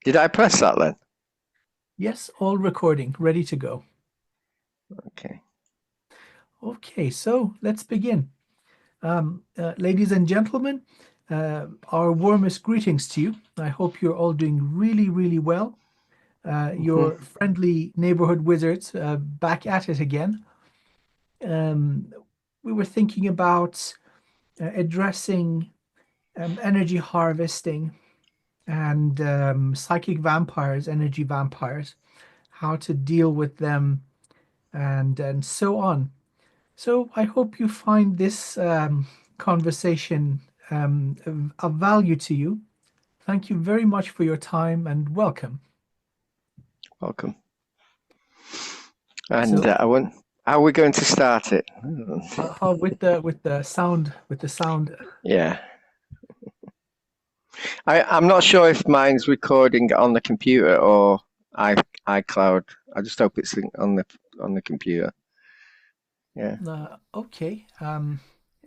Did I press that then? Yes, all recording, ready to go. Okay. Okay, so let's begin. Ladies and gentlemen, our warmest greetings to you. I hope you're all doing really, really well. Hmm. Your friendly neighborhood wizards back at it again. Um, we were thinking about addressing energy harvesting and psychic vampires, energy vampires, how to deal with them, and so on. So I hope you find this conversation of value to you. Thank you very much for your time and welcome. Welcome. And So, I want. How are we going to start it? how with the sound. Yeah. I'm not sure if mine's recording on the computer or i iCloud. I just hope it's on the computer. Yeah. Okay.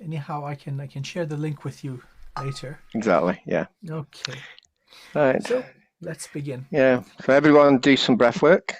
Anyhow, I can share the link with you later. Exactly. Yeah. Okay. Right. So let's begin. Yeah. So everyone do some breath work.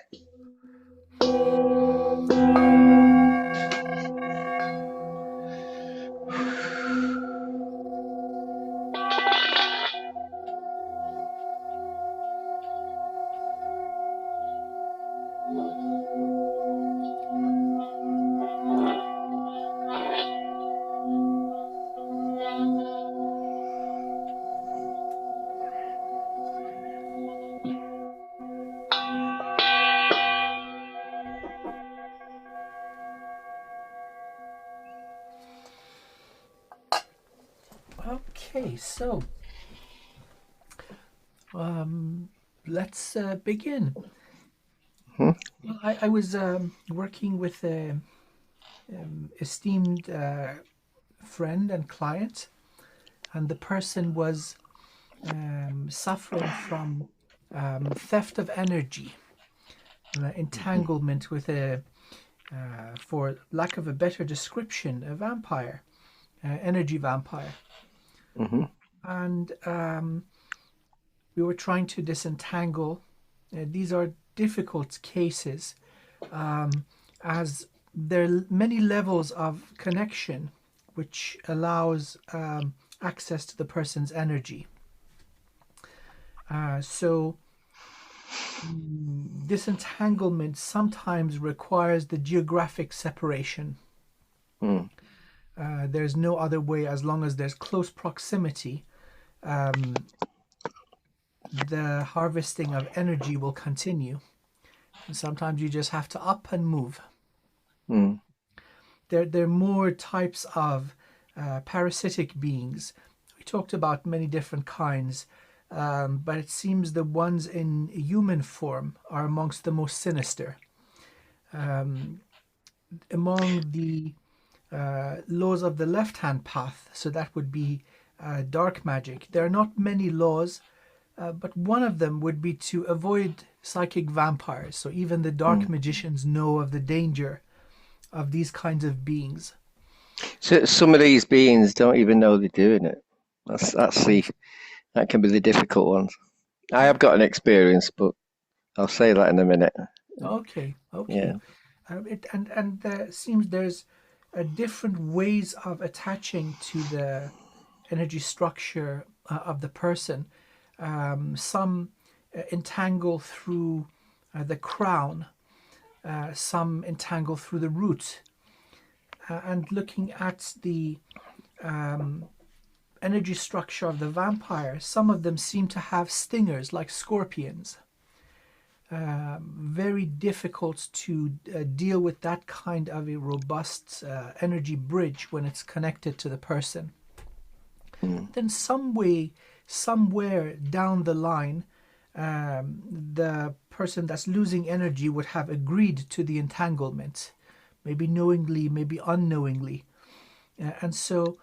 Okay. So um, let's begin. Hmm? Well, I was working with a esteemed friend and client, and the person was suffering from theft of energy, entanglement with for lack of a better description, a vampire, energy vampire. Hmm. And we were trying to disentangle. These are difficult cases as there are many levels of connection which allows access to the person's energy. So disentanglement sometimes requires the geographic separation. Hmm. There's no other way as long as there's close proximity. Um, the harvesting of energy will continue. And sometimes you just have to up and move. Hmm. There are more types of parasitic beings. We talked about many different kinds, but it seems the ones in human form are amongst the most sinister. Um, Among the laws of the left hand path, so that would be dark magic, there are not many laws, but one of them would be to avoid psychic vampires. So even the Hmm. dark magicians know of the danger of these kinds of beings. So some of these beings don't even know they're doing it. That's the that can be the difficult one. I have got an experience, but I'll say that in a minute. Okay, okay. Yeah. And there seems there's different ways of attaching to the energy structure of the person. Some entangle through the crown, some entangle through the root. And looking at the energy structure of the vampire, some of them seem to have stingers like scorpions. Very difficult to deal with that kind of a robust energy bridge when it's connected to the person. Hmm. Then, some way, somewhere down the line, the person that's losing energy would have agreed to the entanglement, maybe knowingly, maybe unknowingly. And so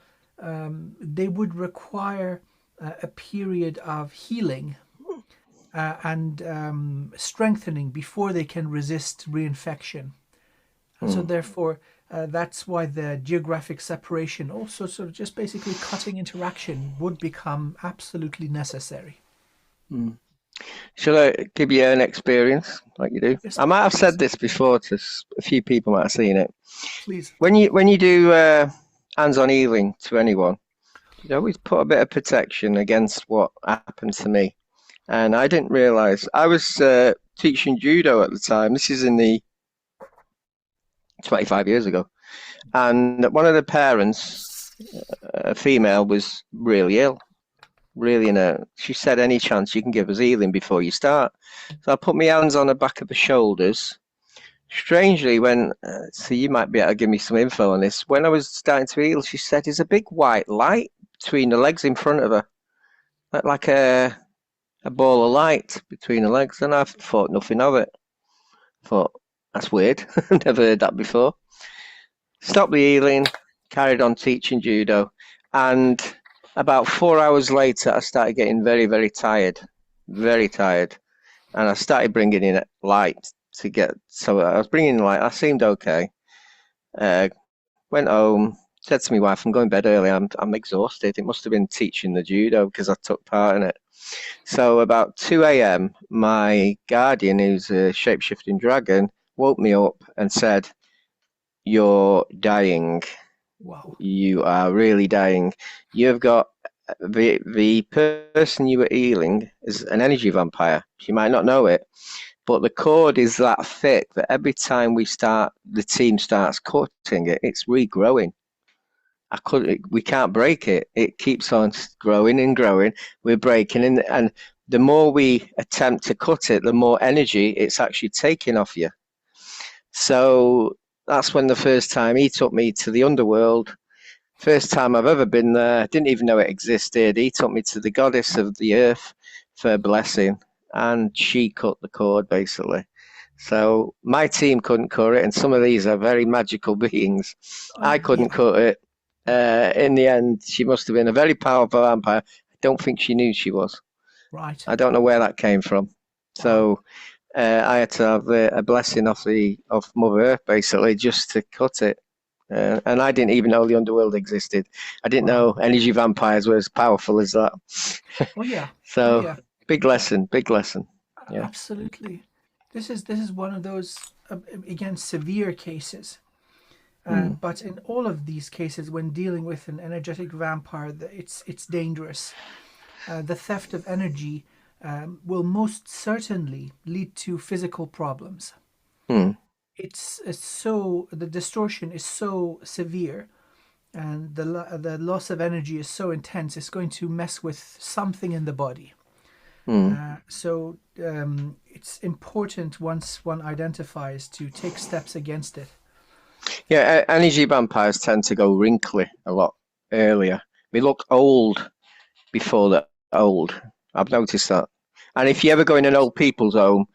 they would require a period of healing and strengthening before they can resist reinfection. And so, Hmm. therefore, that's why the geographic separation, also sort of just basically cutting interaction, would become absolutely necessary. Hmm. Shall I give you an experience like you do? Yes, I might have said please, this before to a few people might have seen it. please. When you do hands-on healing to anyone, you always put a bit of protection against what happened to me. And I didn't realize I was teaching judo at the time. This is in the 25 years ago. And one of the parents, a female, was really ill, really in a. She said, "Any chance you can give us healing before you start?" So I put my hands on the back of the shoulders. Strangely, so you might be able to give me some info on this. When I was starting to heal, she said, "There's a big white light between the legs in front of her, like a ball of light between the legs." And I thought nothing of it. Thought that's weird. Never heard that before. Stopped the healing, carried on teaching judo, and about 4 hours later, I started getting very, very tired, and I started bringing in light to get. So I was bringing in light. I seemed okay. Uh, Went home. Said to my wife, "I'm going to bed early. I'm exhausted." It must have been teaching the judo because I took part in it. So about 2 a.m., my guardian, who's a shape-shifting dragon, woke me up and said, "You're dying. Wow. You are really dying. You've got the person you were healing is an energy vampire. She might not know it, but the cord is that thick that every time the team starts cutting it, it's regrowing. We can't break it. It keeps on growing and growing. We're breaking, and the more we attempt to cut it, the more energy it's actually taking off you. So that's when the first time he took me to the underworld. First time I've ever been there. Didn't even know it existed. He took me to the goddess of the earth for a blessing, and she cut the cord basically. So my team couldn't cut it, and some of these are very magical beings. I couldn't Yeah, cut it. In the end, she must have been a very powerful vampire. I don't think she knew she was. right. I don't know where that came from. Wow. So I had to have a blessing of Mother Earth basically just to cut it. And I didn't even know the underworld existed. I didn't Wow. know energy vampires were as powerful as that. Oh yeah. Oh So yeah. big lesson, big lesson. Yeah. Absolutely. This is one of those again severe cases. Mm, But in all of these cases, when dealing with an energetic vampire, it's dangerous. The theft of energy will most certainly lead to physical problems. mm, It's so the distortion is so severe, and the loss of energy is so intense. It's going to mess with something in the body. mm. So it's important once one identifies to take steps against it. Yeah, energy vampires tend to go wrinkly a lot earlier. They look old before they're old. I've noticed that. And if you ever go in an old people's home,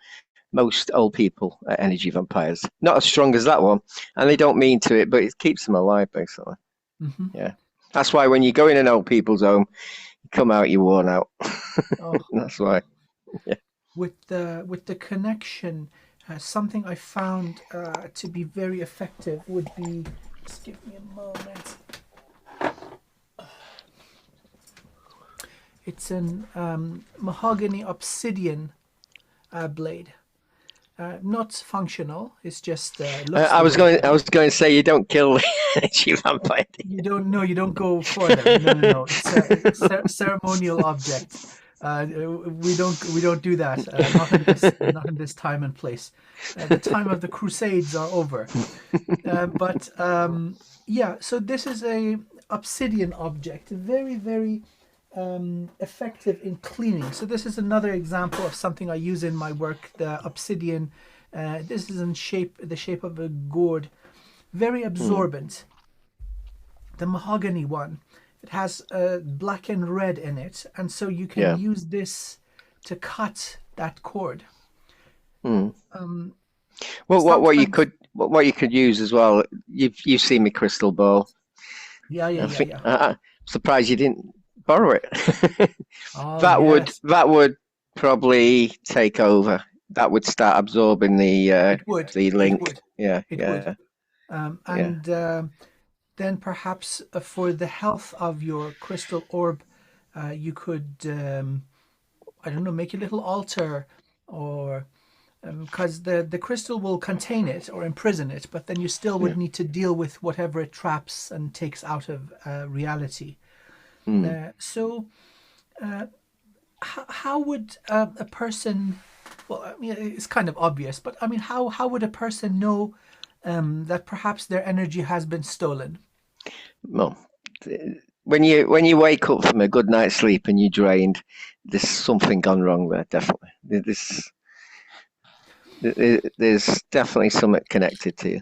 most old people are energy vampires. Not as strong as that one, and they don't mean to it, but it keeps them alive, basically. Hmm. Yeah. That's why when you go in an old people's home, you come out, you're worn out. Oh, That's why. Yeah. with the connection, something I found to be very effective would be. Just give me a moment. It's an mahogany obsidian blade. Not functional. It's just looks I the was way it going. I does. was going to say you don't kill the energy vampire. You don't know. You don't go for them. No, no, no. It's a ceremonial object. We don't do that. Not in this time and place. The time of the Crusades are over. But yeah, so this is a obsidian object, very very effective in cleaning. So this is another example of something I use in my work. The obsidian. This is in the shape of a gourd, very Mm, absorbent. The mahogany one, it has black and red in it, and so you can yeah. use this to cut that cord. Mm. Um, Well, Sometimes, what you could use as well. You've seen my crystal ball. yeah, yeah, I yeah, think yeah. I'm surprised you didn't borrow it. Oh That would yes, that would probably take over. That would start absorbing it would, the it link. would, Yeah, it would. yeah, yeah. And then perhaps for the health of your crystal orb, you could. I don't know, make a little altar, or because the crystal will contain it or imprison it, but then you still would Yeah. need to deal with whatever it traps and takes out of reality. Mm. So how would a person, well, I mean, it's kind of obvious, but I mean, how would a person know that perhaps their energy has been stolen? Well, when you wake up from a good night's sleep and you're drained, there's something gone wrong there. Definitely, there's definitely something connected to you.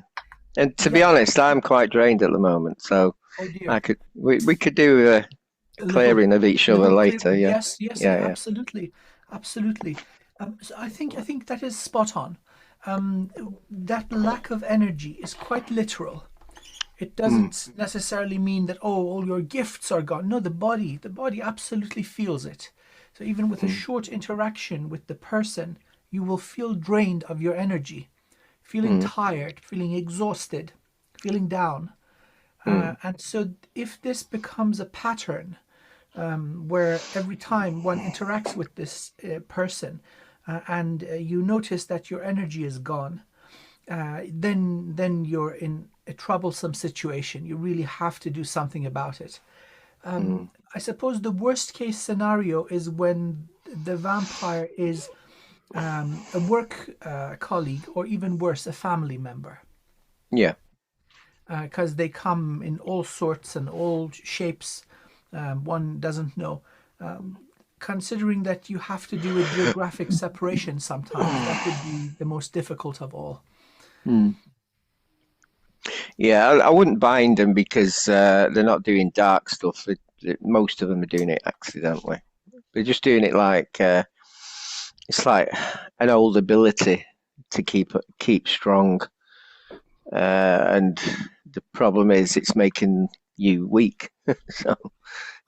And to be Yeah. honest, I'm quite drained at the moment, so Oh dear. we could do a A little clearing of each other little later. clearing. Yeah, Yes, yes, yeah, yeah, yeah. absolutely. Absolutely. So I think that is spot on. Um, that lack of energy is quite literal. It Mm, doesn't necessarily mean that, oh, all your gifts are gone. No, the body absolutely feels it. So even with a mm, short interaction with the person, you will feel drained of your energy, feeling mm, tired, feeling exhausted, feeling down. mm, And so if this becomes a pattern, where every time one interacts with this person, and you notice that your energy is gone, then you're in a troublesome situation. You really have to do something about it. mm. I suppose the worst case scenario is when the vampire is a work colleague, or even worse, a family member, Yeah. because they come in all sorts and all shapes. One doesn't know. Considering that you have to do a geographic separation sometimes, that would be the most difficult of all. Mm. Yeah, I wouldn't bind them because they're not doing dark stuff. Most of them are doing it accidentally. They're just doing it like it's like an old ability to keep strong. And the problem is it's making you weak. So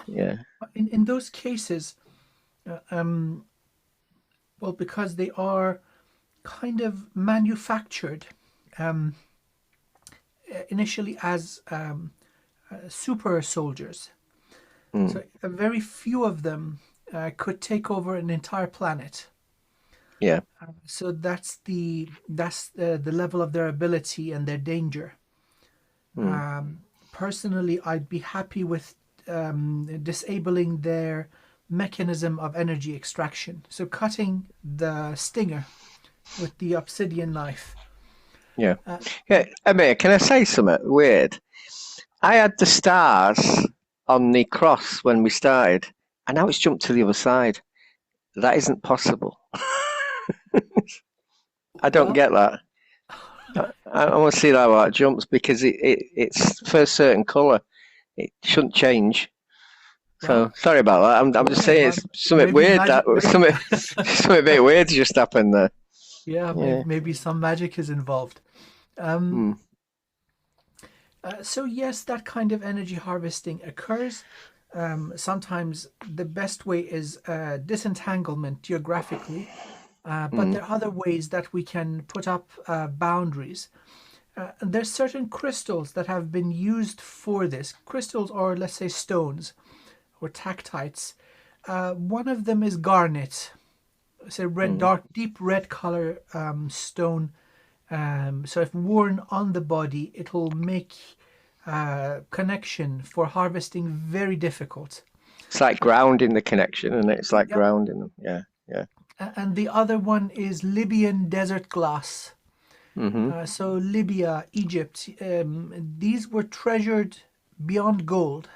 yeah. In those cases, uh, um, well, because they are kind of manufactured um, initially as super soldiers. Mm, So very few of them could take over an entire planet. yeah. So that's the level of their ability and their danger. Mm, Personally, I'd be happy with disabling their mechanism of energy extraction. So cutting the stinger with the obsidian knife. yeah. Uh, Yeah. Amir, can I say something weird? I had the stars on the cross when we started, and now it's jumped to the other side. That isn't possible. I don't well, get that. I want to see how that jumps because it's for a certain colour. It shouldn't change. So well, sorry about that. I'm just yeah, saying well, it's something maybe weird magic, that something a bit weird just happened there. yeah, maybe, Yeah. maybe some magic is involved. Um, Hmm. so yes, that kind of energy harvesting occurs. Sometimes the best way is disentanglement geographically, but Hmm. there are other ways that we can put up boundaries. There's certain crystals that have been used for this. Crystals, or let's say stones, or tactites. One of them is garnet. It's a red, Hmm. dark, deep red color stone. So if worn on the body, it will make connection for harvesting very difficult. It's like grounding the connection, and it's like Yep. grounding them. Yeah. Yeah. And the other one is Libyan desert glass. Hmm. So Libya, Egypt, these were treasured beyond gold,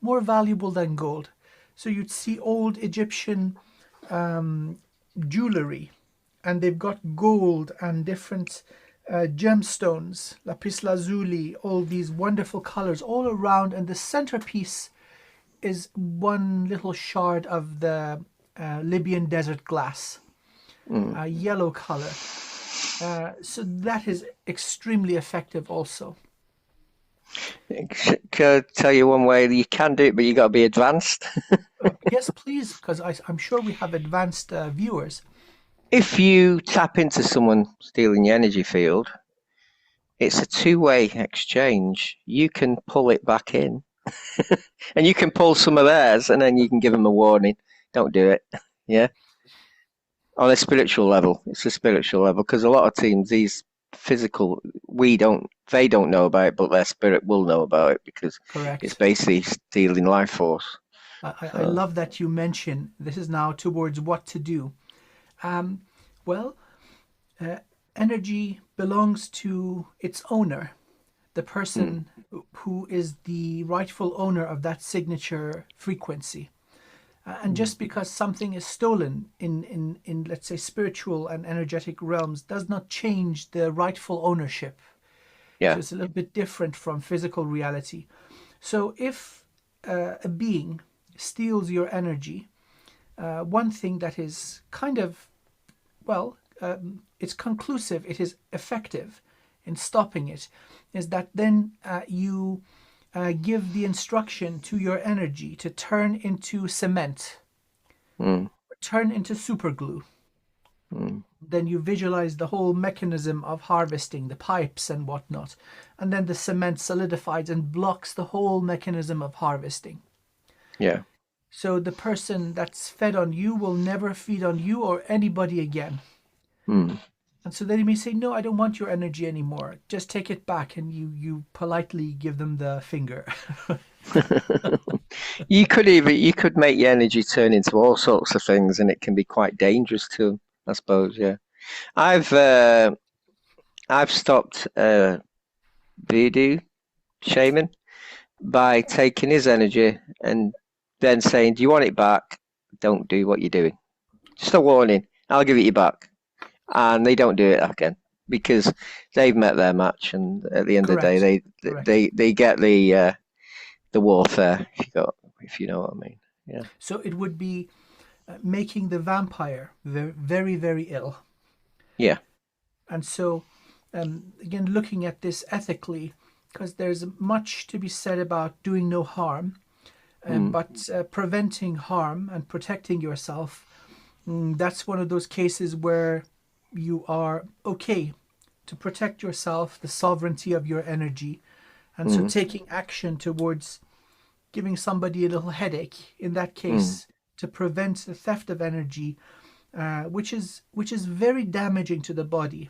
more valuable than gold. So you'd see old Egyptian jewelry, and they've got gold and different gemstones, lapis lazuli, all these wonderful colors all around, and the centerpiece is one little shard of the Libyan desert glass, Mm. a yellow color. So that is extremely effective also. Can I tell you one way that you can do it, but you got to be advanced. Yes, please, because I'm sure we have advanced viewers. If you tap into someone stealing your energy field, it's a two-way exchange. You can pull it back in, and you can pull some of theirs, and then you can give them a warning. Don't do it. Yeah, on a spiritual level, it's a spiritual level because a lot of teams, these physical, they don't know about it, but their spirit will know about it because it's Correct. basically stealing life force. I So, love that you mention this is now towards what to do. Um, well, uh, energy belongs to its owner, the mm, person who is the rightful owner of that signature frequency. And mm, just because something is stolen in let's say spiritual and energetic realms does not change the rightful ownership. So yeah, it's a little bit different from physical reality. So if a being steals your energy, one thing that is kind of, well, it's conclusive, it is effective in stopping it, is that then you give the instruction to your energy to turn into cement, mm, turn into super glue. mm, Then you visualize the whole mechanism of harvesting, the pipes and whatnot. And then the cement solidifies and blocks the whole mechanism of harvesting. yeah. So the person that's fed on you will never feed on you or anybody again. Mm. And so then you may say, no, I don't want your energy anymore. Just take it back. And you politely give them the finger. You could make your energy turn into all sorts of things, and it can be quite dangerous too. I suppose. Yeah, I've uh, I've stopped voodoo shaman by taking his energy and then saying, "Do you want it back? Don't do what you're doing." Just a warning. I'll give it you back, and they don't do it again because they've met their match, and at the end of the day, Correct. Correct. they get the warfare. If you know what I mean. Yeah. So it would be making the vampire very, very ill. Yeah. And so, again, looking at this ethically, because there's much to be said about doing no harm, Mm, but preventing harm and protecting yourself, that's one of those cases where you are okay to protect yourself, the sovereignty of your energy. And so mm, taking action towards giving somebody a little headache, in that mm, case, to prevent the theft of energy, which is very damaging to the body.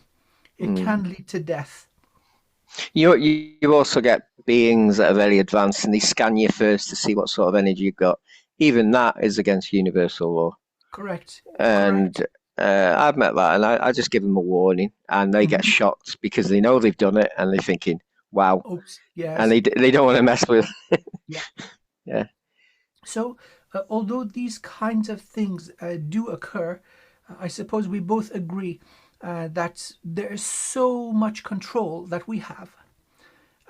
It mm. can lead to death. You also get beings that are very advanced, and they scan you first to see what sort of energy you've got. Even that is against universal law. Correct. And Correct. I've met that, and I just give them a warning, and they get Hmm. shocked because they know they've done it, and they're thinking, "Wow," Oops. and Yes. they don't want to mess with. Yeah. Yeah. So, although these kinds of things do occur, I suppose we both agree that there is so much control that we have.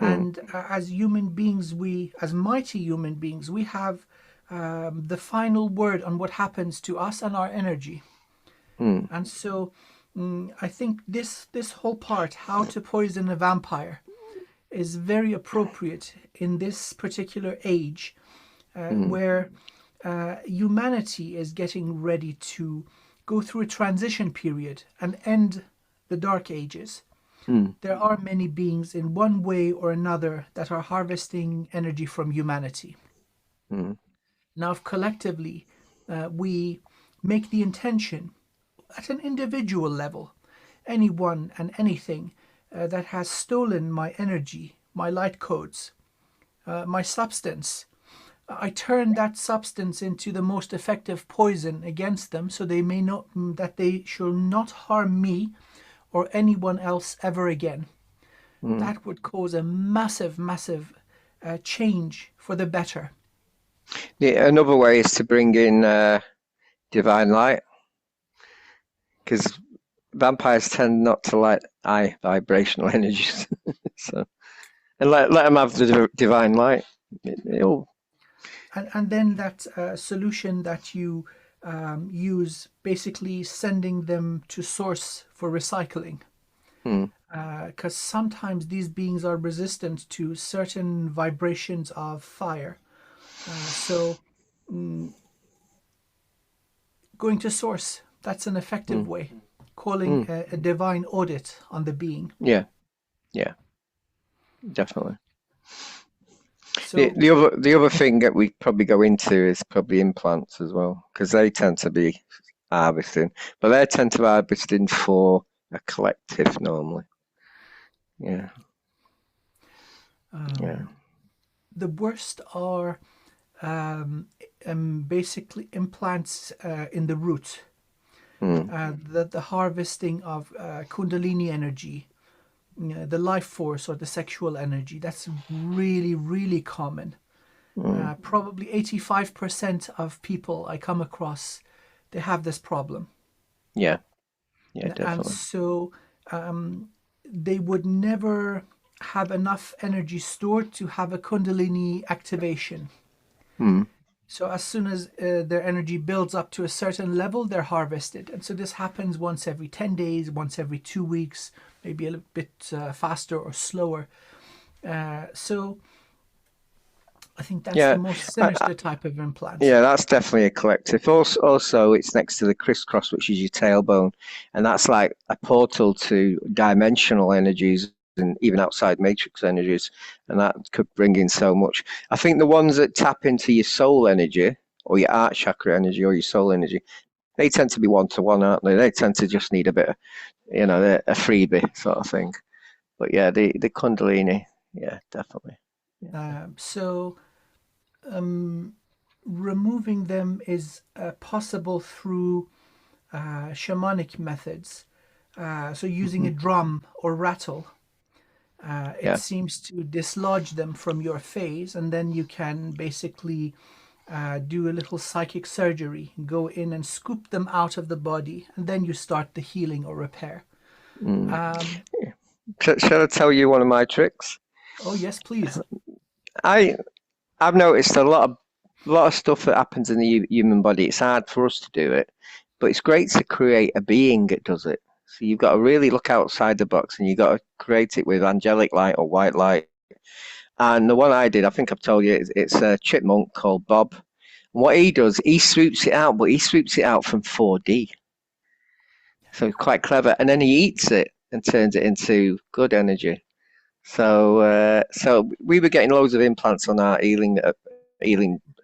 Mm, And as human beings, as mighty human beings, we have the final word on what happens to us and our energy. mm, And so, I think this whole part, how to poison a vampire, is very appropriate in this particular age, mm, where humanity is getting ready to go through a transition period and end the Dark Ages. mm, There are many beings in one way or another that are harvesting energy from humanity. mm, Now, if collectively we make the intention at an individual level, anyone and anything that has stolen my energy, my light codes, my substance, I turn that substance into the most effective poison against them, so they may not that they shall not harm me or anyone else ever again. mm. That would cause a massive, massive change for the better. Another way is to bring in divine light, because vampires tend not to like high vibrational energies. So, and let them have the divine light. It'll, And then that solution that you use, basically sending them to source for recycling. mm, Because sometimes these beings are resistant to certain vibrations of fire. So going to source, that's an effective mm, way. Calling mm. a divine audit on the being. Yeah, yeah, definitely. So The other thing that we probably go into is probably implants as well, because they tend to be harvesting, but they tend to be harvesting for a collective normally. Yeah, yeah. um, the worst are um, basically implants in the root. Mm, The harvesting of Kundalini energy, the life force or the sexual energy. That's really, really common. mm, Probably 85% of people I come across, they have this problem. yeah, yeah, And definitely. so they would never have enough energy stored to have a Kundalini activation. Mm, So as soon as their energy builds up to a certain level, they're harvested. And so this happens once every 10 days, once every 2 weeks, maybe a little bit faster or slower. So I think that's the yeah, most I, sinister type of implant. yeah, that's definitely a collective. Also, it's next to the crisscross, which is your tailbone, and that's like a portal to dimensional energies and even outside matrix energies, and that could bring in so much. I think the ones that tap into your soul energy or your heart chakra energy or your soul energy, they tend to be one to one, aren't they? They tend to just need a bit of, a freebie sort of thing. But yeah, the Kundalini, yeah, definitely. Yeah. So removing them is possible through shamanic methods. So using a Hmm. drum or rattle, it Yeah. seems to dislodge them from your phase, and then you can basically do a little psychic surgery, go in and scoop them out of the body, and then you start the healing or repair. Mm. Um, Shall I tell you one of my tricks? oh, yes, please. I I've noticed a lot of stuff that happens in the human body. It's hard for us to do it, but it's great to create a being that does it. So you've got to really look outside the box, and you've got to create it with angelic light or white light. And the one I did, I think I've told you, it's a chipmunk called Bob. And what he does, he swoops it out, but he swoops it out from 4D. So it's quite clever. And then he eats it and turns it into good energy. So we were getting loads of implants on our healing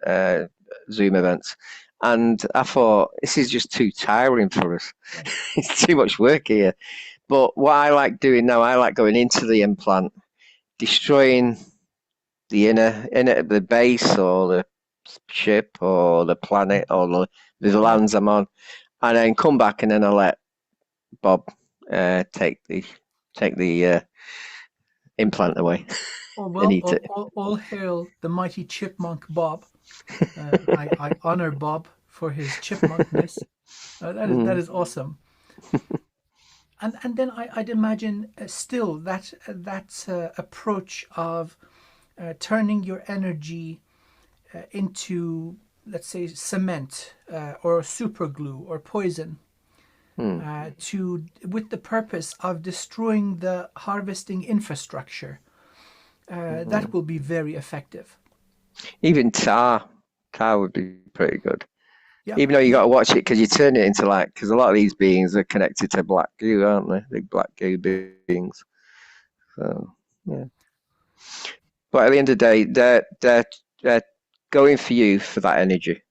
uh, Zoom events, and I thought this is just too tiring for us. Yeah. It's too much work here. But what I like doing now, I like going into the implant, destroying the the base or the ship or the planet or the Yeah. lands I'm on, and then come back and then I let Bob take the implant away Oh, and well, eat it. all hail the mighty chipmunk Bob. I honor Bob for his chipmunkness. That Mm, is awesome. And then I'd imagine still that approach of turning your energy into, let's say, cement or super glue or poison mm, to with the purpose of destroying the harvesting infrastructure. That mm. will be very effective. Even tar would be pretty good. Yeah, Even though you got yeah, to watch it because you turn it into like because a lot of these beings are connected to black goo, aren't they? Big black goo beings. So yeah. But at the end of the day, they're going for you for that energy.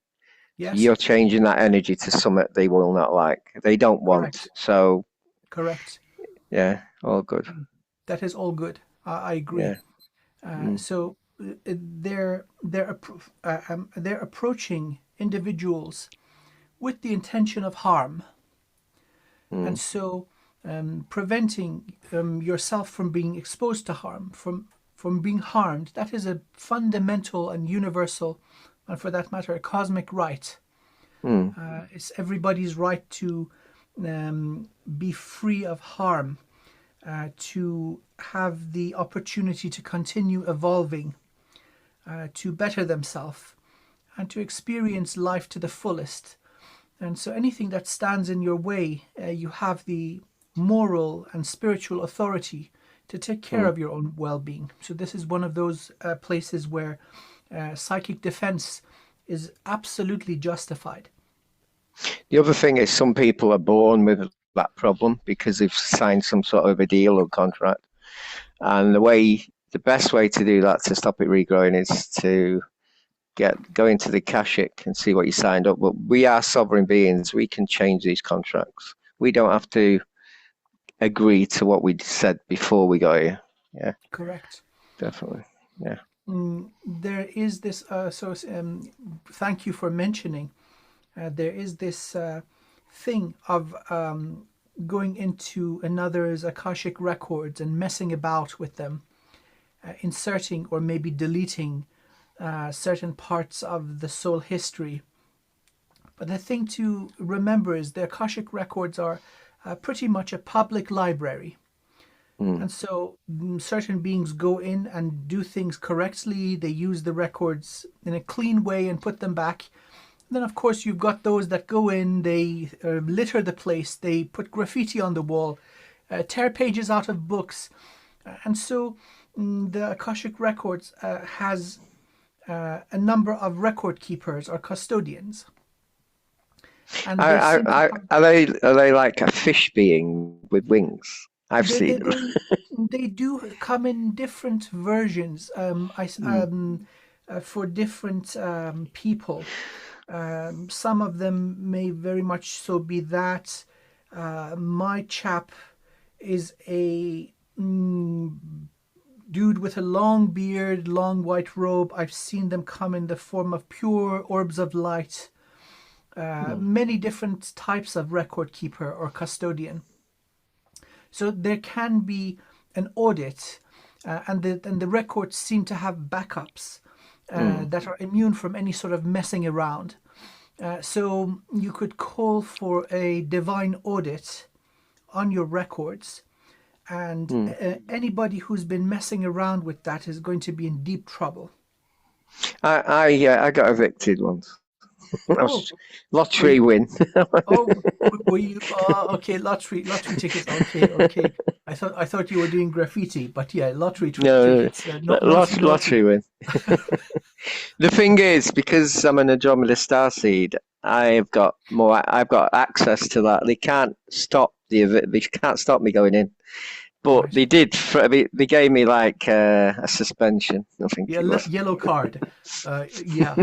So yes, you're changing that energy to something they will not like. They don't want. correct, So correct. yeah, all good. That is all good. I agree. Yeah. Mm, So they're approaching individuals with the intention of harm, and mm, so preventing yourself from being exposed to harm, from being harmed. That is a fundamental and universal, and for that matter, a cosmic right. mm, It's everybody's right to be free of harm, to have the opportunity to continue evolving, to better themselves, and to experience life to the fullest. And so anything that stands in your way, you have the moral and spiritual authority to take care mm. of your own well being. So, this is one of those places where psychic defense is absolutely justified. The other thing is some people are born with that problem because they've signed some sort of a deal or contract. And the way the best way to do that to stop it regrowing is to go into the Akashic and see what you signed up. But we are sovereign beings. We can change these contracts. We don't have to agree to what we said before we got here. Yeah, Correct. definitely. Yeah. There is this, thank you for mentioning, there is this thing of going into another's Akashic records and messing about with them, inserting or maybe deleting certain parts of the soul history. But the thing to remember is the Akashic records are pretty much a public library. And so certain beings go in and do things correctly. They use the records in a clean way and put them back. And then, of course, you've got those that go in, they litter the place, they put graffiti on the wall, tear pages out of books. And so the Akashic Records has a number of record keepers or custodians. And they seem to have, are they like a fish being with wings? I've they, seen they, them. they, they do come in different versions for different people. Some of them may very much so be that. My chap is a dude with a long beard, long white robe. I've seen them come in the form of pure orbs of light. Many different types of record keeper or custodian. So there can be an audit, and the records seem to have backups that are immune from any sort of messing around. So you could call for a divine audit on your records, and anybody who's been messing around with that is going to be in deep trouble. I got evicted once. That Oh, was were lottery you, win. oh, were you? Okay, lottery tickets. Okay, okay. I thought you were doing graffiti, but yeah, No, tickets. Naughty, naughty. lottery win. The thing is, because I'm an Andromeda starseed, I've got access to that. They can't stop they can't stop me going in. But Right. they did. They gave me like a suspension. I think Yeah, it was. yellow card. Yeah.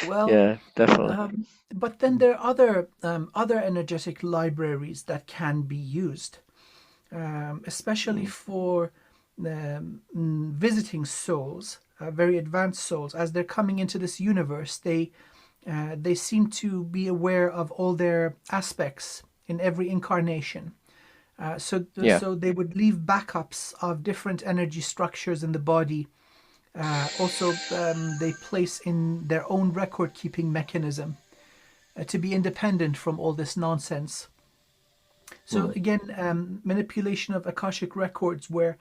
Well, Yeah, definitely. but then there are other energetic libraries that can be used, especially for visiting souls, very advanced souls. As they're coming into this universe, they seem to be aware of all their aspects in every incarnation. Yeah. So they would leave backups of different energy structures in the body. Also, they place in their own record keeping mechanism to be independent from all this nonsense. So, again, manipulation of Akashic records where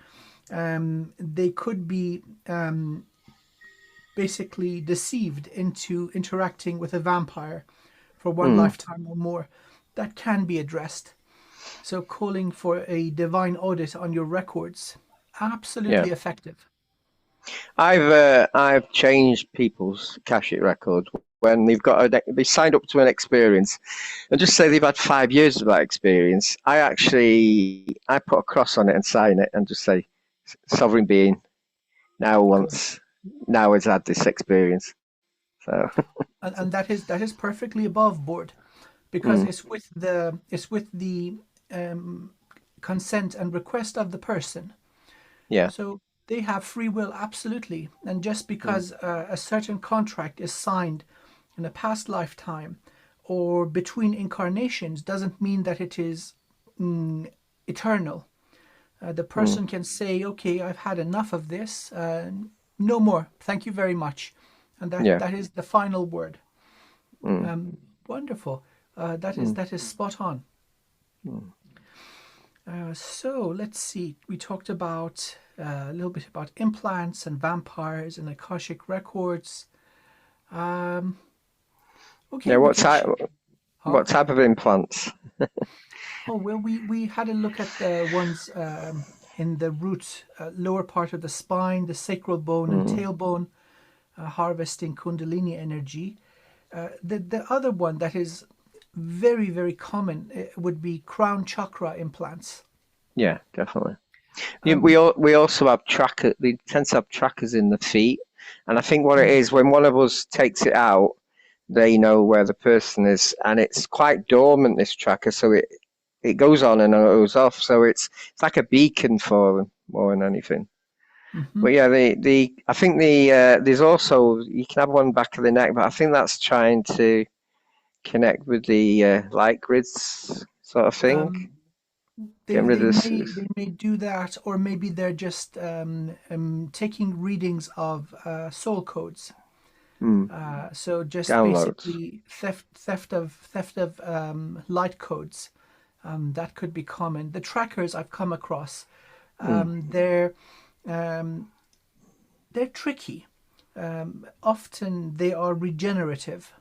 they could be basically deceived into interacting with a vampire for one lifetime or more, that can be addressed. So, calling for a divine audit on your records, Yeah. absolutely effective. I've changed people's Akashic records when they signed up to an experience, and just say they've had 5 years of that experience. I put a cross on it and sign it, and just say sovereign being Good. now has had this experience. So And that is perfectly above board because mm, it's with the um, consent and request of the person. yeah, So they have free will, absolutely. And just mm, because a certain contract is signed in a past lifetime or between incarnations doesn't mean that it is eternal. The mm, person can say, "Okay, I've had enough of this. No more. Thank you very much," and that yeah, that is the final word. mm, Wonderful. That is mm, that is spot on. mm. So let's see. We talked about a little bit about implants and vampires and Akashic records. Um, okay, Yeah. we can. Huh? What type of implants? Oh well, we had a look at the ones in the root, lower part of the spine, the sacral bone and Mm, tailbone, harvesting Kundalini energy. The other one that is very, very common would be crown chakra implants. yeah, definitely. Yeah, we also have tracker. They tend to have trackers in the feet, and I think what it Mm. is when one of us takes it out, they know where the person is, and it's quite dormant, this tracker, so it goes on and it goes off, so it's like a beacon for them more than anything. Hmm. But yeah, the I think there's also you can have one back of the neck, but I think that's trying to connect with the light grids sort of thing, Um, getting rid of this. they may do that, or maybe they're just taking readings of soul codes. Hmm, So just downloads. basically theft of light codes. That could be common. The trackers I've come across, Hmm, um, they're um, they're tricky. Often they are regenerative.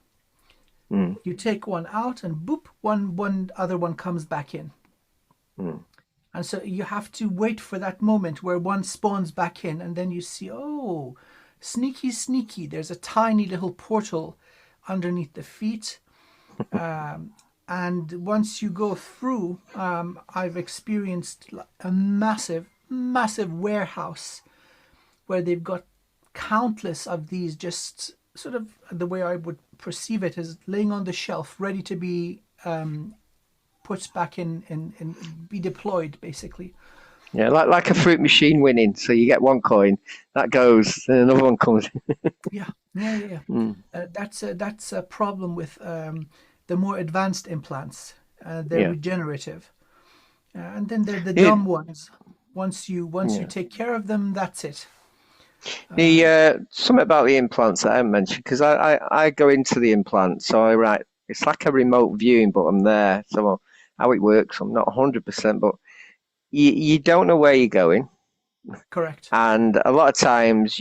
hmm, You take one out and boop, one other one comes back in. hmm. And so you have to wait for that moment where one spawns back in, and then you see, oh, sneaky, sneaky. There's a tiny little portal underneath the feet. Um, and once you go through, I've experienced a massive, massive warehouse where they've got countless of these, just sort of the way I would perceive it is laying on the shelf, ready to be put back in be deployed, basically. Yeah, like a fruit machine winning. So you get one coin, that goes, then another one comes. Yeah, yeah, yeah, yeah. Mm, That's a problem with the more advanced implants. They're yeah. regenerative, and then they're the It, dumb ones. Once you yeah. take care of them, that's it. The Um, something about the implants that I haven't mentioned because I go into the implant, so I write. It's like a remote viewing, but I'm there. So how it works, I'm not 100%, but you don't know where you're going, Correct. and a lot of times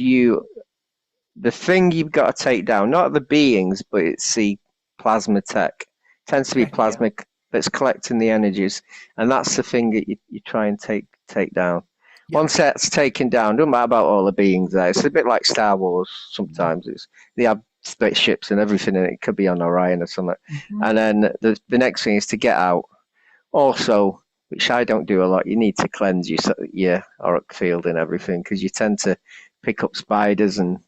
the thing you've got to take down, not the beings, but it's the plasma tech. It tends to be Tech, yeah, plasmic that's collecting the energies, and that's the thing that you try and take down. yeah. Once that's taken down, don't matter about all the beings there. It's a bit like Star Wars. Sometimes they have spaceships and everything, and it could be on Orion or something. Hmm. And then the next thing is to get out. Also, which I don't do a lot, you need to cleanse your auric field and everything because you tend to pick up spiders and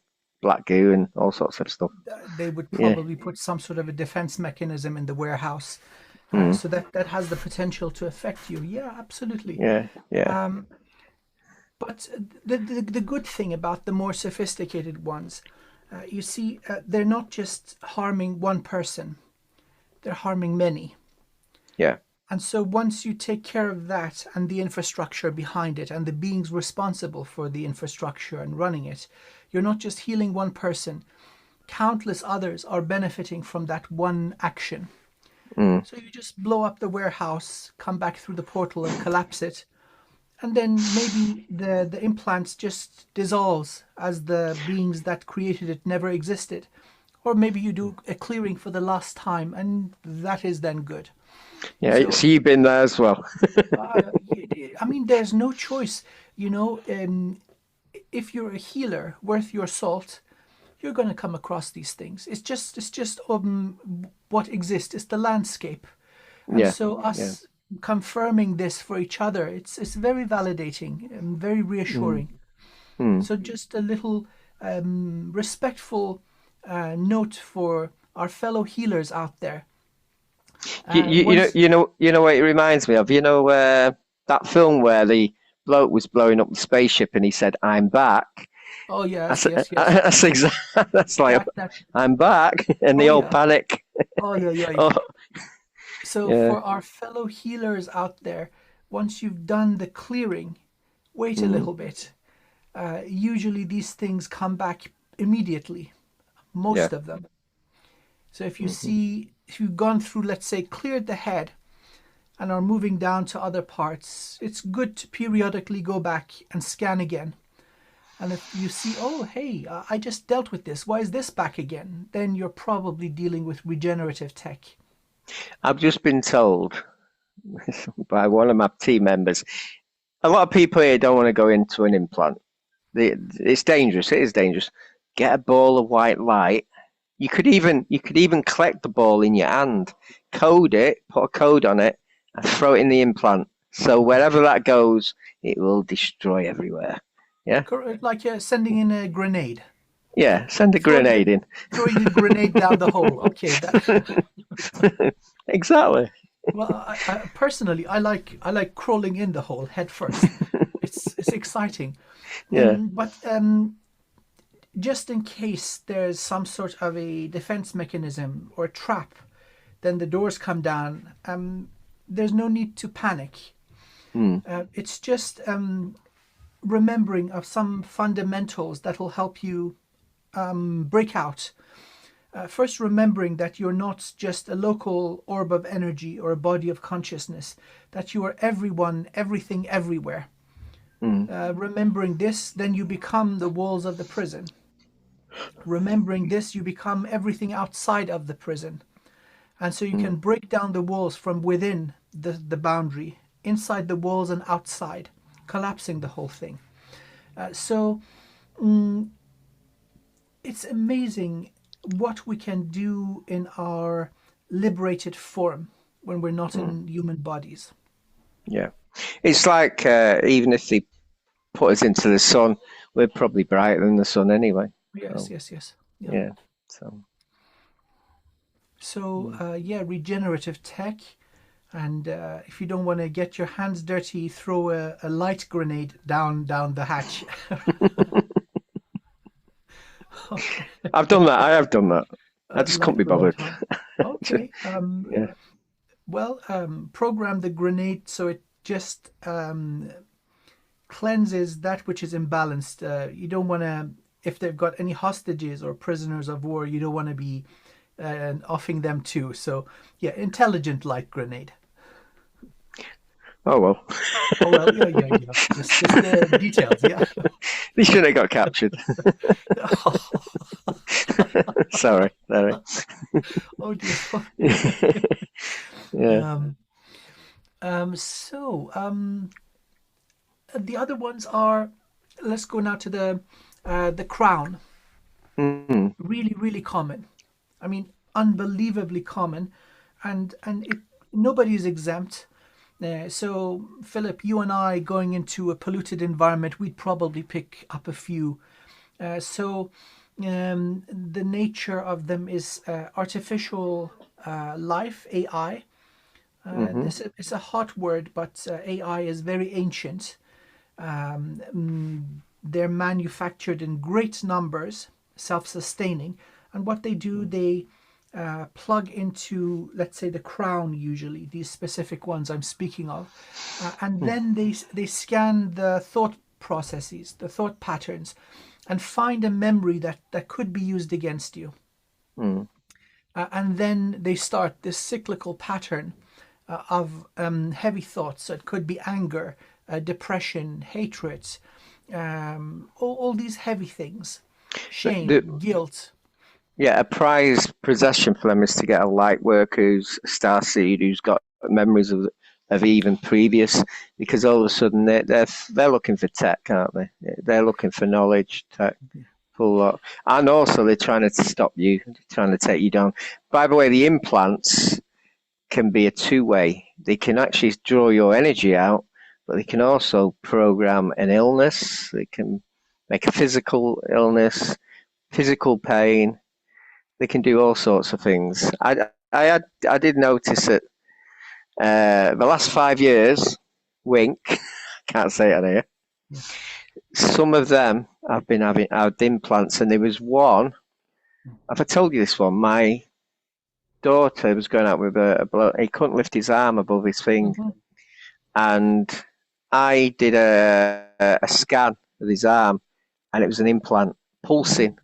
black goo and all sorts of stuff. They would Yeah. probably put some sort of a defense mechanism in the warehouse, Mm. so that has the potential to affect you. Yeah, absolutely. Yeah. Yeah. Um, but the good thing about the more sophisticated ones, you see, they're not just harming one person, they're harming many. Yeah. And so once you take care of that and the infrastructure behind it and the beings responsible for the infrastructure and running it, you're not just healing one person, countless others are benefiting from that one action. Mm. So you just blow up the warehouse, come back through the portal and collapse it, and then maybe the implant just dissolves as the beings that created it never existed. Or maybe you do a clearing for the last time, and that is then good. Yeah. So, So you've been there as well. I mean, there's no choice. If you're a healer worth your salt, you're going to come across these things. It's just what exists. It's the landscape, and Yeah. so Yeah. us confirming this for each other, it's very validating and very Mm. reassuring. Mm. So just a little respectful note for our fellow healers out there. You, you, you know Once, you know you know what it reminds me of. That film where the bloke was blowing up the spaceship and he said, "I'm back." oh yes, That's yes, yes, that's exactly that's like that, I'm back, and they oh all yeah, panic. oh yeah, yeah, yeah. Oh So yeah. for our fellow healers out there, once you've done the clearing, wait a Mm. little bit. Usually these things come back immediately, Yeah. most of them. So Hmm. if you've gone through, let's say, cleared the head and are moving down to other parts, it's good to periodically go back and scan again. And if you see, oh, hey, I just dealt with this, why is this back again? Then you're probably dealing with regenerative tech. I've just been told by one of my team members. A lot of people here don't want to go into an implant. It's dangerous. It is dangerous. Get a ball of white light. You could even collect the ball in your hand, code it, put a code on it, and throw it in the implant. So wherever that goes, it will destroy everywhere. Yeah, Like sending in a grenade. yeah. Send a Throwing a grenade in. throwing a grenade down the hole. Okay, that. Exactly. Well, personally, I like crawling in the hole head first. It's exciting, Yeah. but just in case there's some sort of a defense mechanism or trap, then the doors come down. There's no need to panic. Mm, It's just remembering of some fundamentals that will help you break out. First, remembering that you're not just a local orb of energy or a body of consciousness, that you are everyone, everything, everywhere. mm, Remembering this, then you become the walls of the prison. Remembering this, you become everything outside of the prison. And so you can mm, break down the walls from within the boundary, inside the walls and outside, collapsing the whole thing. So it's amazing what we can do in our liberated form when we're not mm. in human bodies. Yeah. It's like even if they put us into the sun, we're probably brighter than the sun anyway. Yes, So yes, yes. Yeah. yeah. So So, mm. yeah, regenerative tech. And if you don't want to get your hands dirty, throw a light grenade down the hatch. Okay. I've done that. I have done that. I A just couldn't light be grenade, bothered. huh? Okay. Yeah. Well, program the grenade so it just cleanses that which is imbalanced. You don't want to, if they've got any hostages or prisoners of war, you don't want to be offing them too. So, yeah, intelligent light grenade. Oh well. Oh well, yeah, yeah, yeah. Just the details, yeah. They shouldn't have got captured. Sorry. Sorry. Oh dear. Yeah. Um, the other ones are. Let's go now to the crown. Mm, Really, really common. I mean, unbelievably common, and nobody is exempt. So, Philip, you and I going into a polluted environment, we'd probably pick up a few. So, the nature of them is artificial life, AI. mm-hmm. This it's a hot word, but AI is very ancient. They're manufactured in great numbers, self-sustaining, and what they do, they plug into, let's say, the crown. Usually, these specific ones I'm speaking of, and then they scan the thought processes, the thought patterns, and find a memory that could be used against you. Mm. And then they start this cyclical pattern of heavy thoughts. So it could be anger, depression, hatred, all these heavy things, The, shame, guilt. yeah, a prized possession for them is to get a light worker who's a starseed who's got memories of even previous, because all of a sudden they're looking for tech, aren't they? They're looking for knowledge, tech, full lot, and also they're trying to stop you, trying to take you down. By the way, the implants can be a two-way. They can actually draw your energy out, but they can also program an illness. They can make a physical illness, physical pain. They can do all sorts of things. I did notice that the last 5 years, wink, can't say it on here. Yeah. Some of them have been having had implants, and there was one. Have I told you this one? My daughter was going out with a bloke. He couldn't lift his arm above his thing, Mhm. and I did a scan of his arm, and it was an implant Mhm. pulsing.